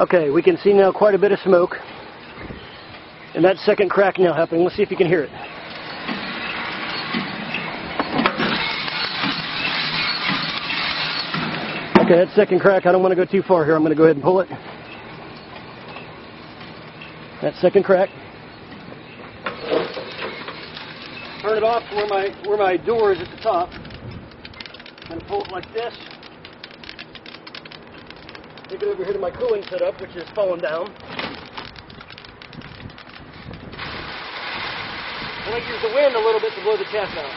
Okay, we can see now quite a bit of smoke. And that second crack now happening. Let's see if you can hear it. Okay, that second crack, I don't want to go too far here. I'm going to go ahead and pull it. That second crack. Turn it off where my door is at the top. I'm going to pull it like this. Take it over here to my cooling setup, which is falling down. I'm going to use the wind a little bit to blow the chaff out.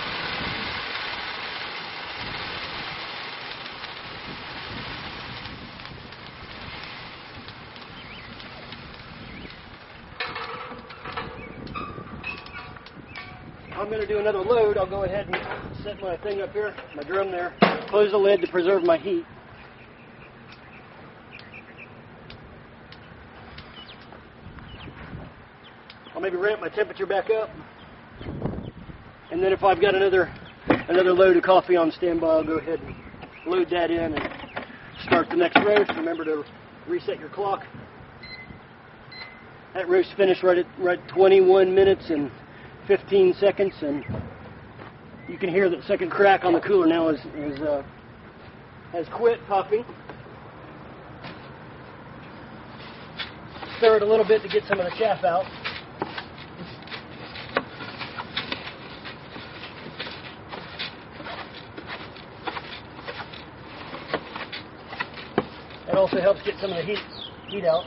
I'm going to do another load. I'll go ahead and set my thing up here, my drum there, close the lid to preserve my heat. I'll maybe ramp my temperature back up. And then if I've got another load of coffee on standby, I'll go ahead and load that in and start the next roast. Remember to reset your clock. That roast finished right at 21 minutes and 15 seconds, and you can hear that second crack on the cooler now has quit popping. Stir it a little bit to get some of the chaff out. That also helps get some of the heat out.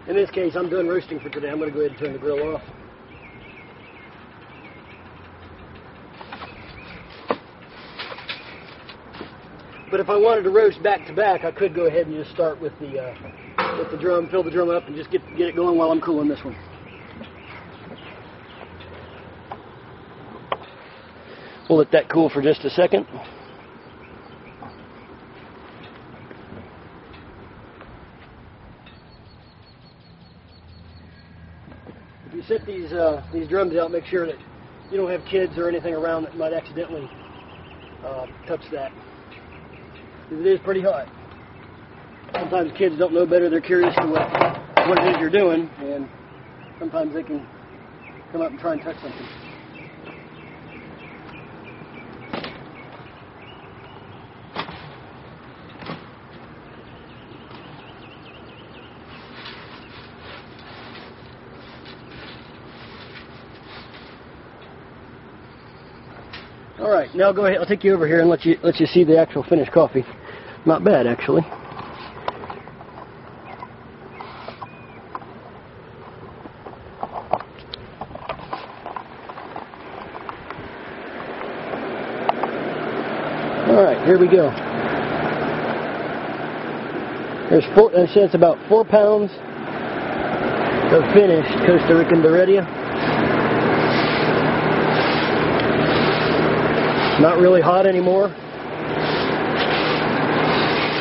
In this case, I'm done roasting for today. I'm going to go ahead and turn the grill off. But if I wanted to roast back to back, I could go ahead and just start with the drum, fill the drum up, and just get it going while I'm cooling this one. We'll let that cool for just a second. If you set these drums out, make sure that you don't have kids or anything around that might accidentally touch that. It is pretty hot. Sometimes kids don't know better. They're curious to what it is you're doing, and sometimes they can come up and try and touch something. All right, now go ahead. I'll take you over here and let you see the actual finished coffee. Not bad, actually. All right, here we go. It's about 4 pounds of finished Costa Rican Heredia. Not really hot anymore.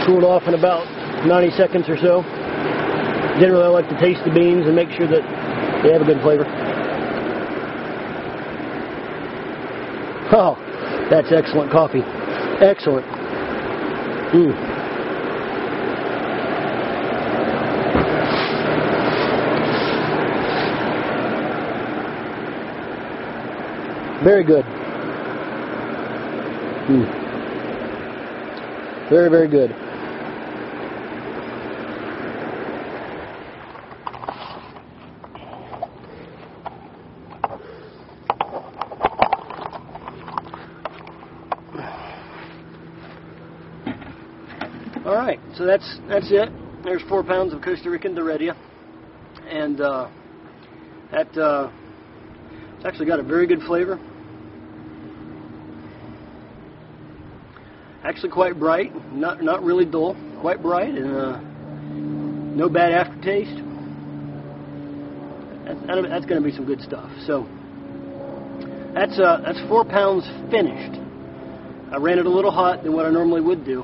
Cooled off in about 90 seconds or so. Generally, I like to taste the beans and make sure that they have a good flavor. Oh, that's excellent coffee. Excellent. Very good. Very, very good. All right, so that's it. There's 4 pounds of Costa Rican Heredia, and it's actually got a very good flavor. Actually quite bright, not really dull, quite bright, and no bad aftertaste. That's going to be some good stuff. So that's 4 pounds finished. I ran it a little hot than what I normally would do,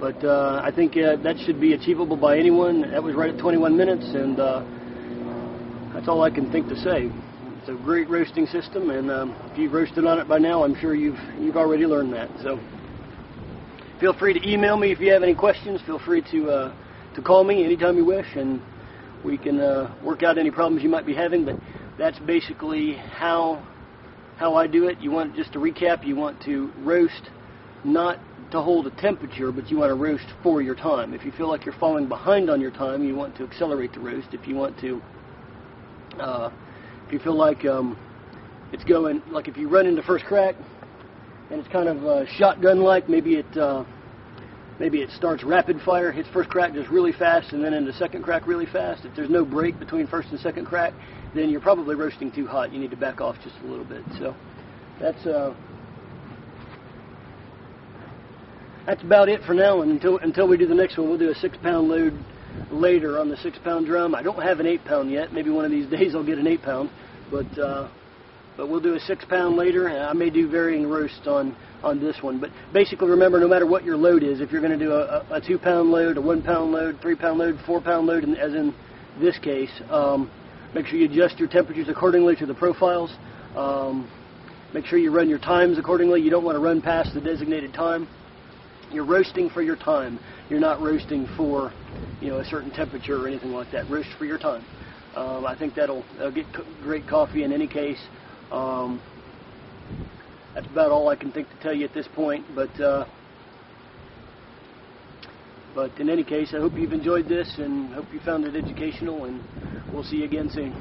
But I think that should be achievable by anyone. That was right at 21 minutes, and that's all I can think to say. It's a great roasting system, and if you've roasted on it by now, I'm sure you've already learned that. So feel free to email me if you have any questions. Feel free to call me anytime you wish, and we can work out any problems you might be having. But that's basically how I do it. You want, just to recap, you want to roast not to hold a temperature, but you want to roast for your time. If you feel like you're falling behind on your time, you want to accelerate the roast. If you want to, if you feel like it's going, like if you run into first crack and it's kind of shotgun-like, maybe it starts rapid fire, hits first crack just really fast, and then into second crack really fast. If there's no break between first and second crack, then you're probably roasting too hot. You need to back off just a little bit. So that's about it for now, and until we do the next one. We'll do a 6-pound load later on the 6-pound drum. I don't have an 8-pound yet. Maybe one of these days I'll get an 8-pound, but we'll do a 6-pound later. I may do varying roasts on this one, but basically remember, no matter what your load is, if you're going to do a 2-pound load, a 1-pound load, 3-pound load, 4-pound load, and as in this case, make sure you adjust your temperatures accordingly to the profiles. Make sure you run your times accordingly. You don't want to run past the designated time. You're roasting for your time. You're not roasting for, a certain temperature or anything like that. Roast for your time. I think that'll get great coffee in any case. That's about all I can think to tell you at this point. But in any case, I hope you've enjoyed this and hope you found it educational, and we'll see you again soon.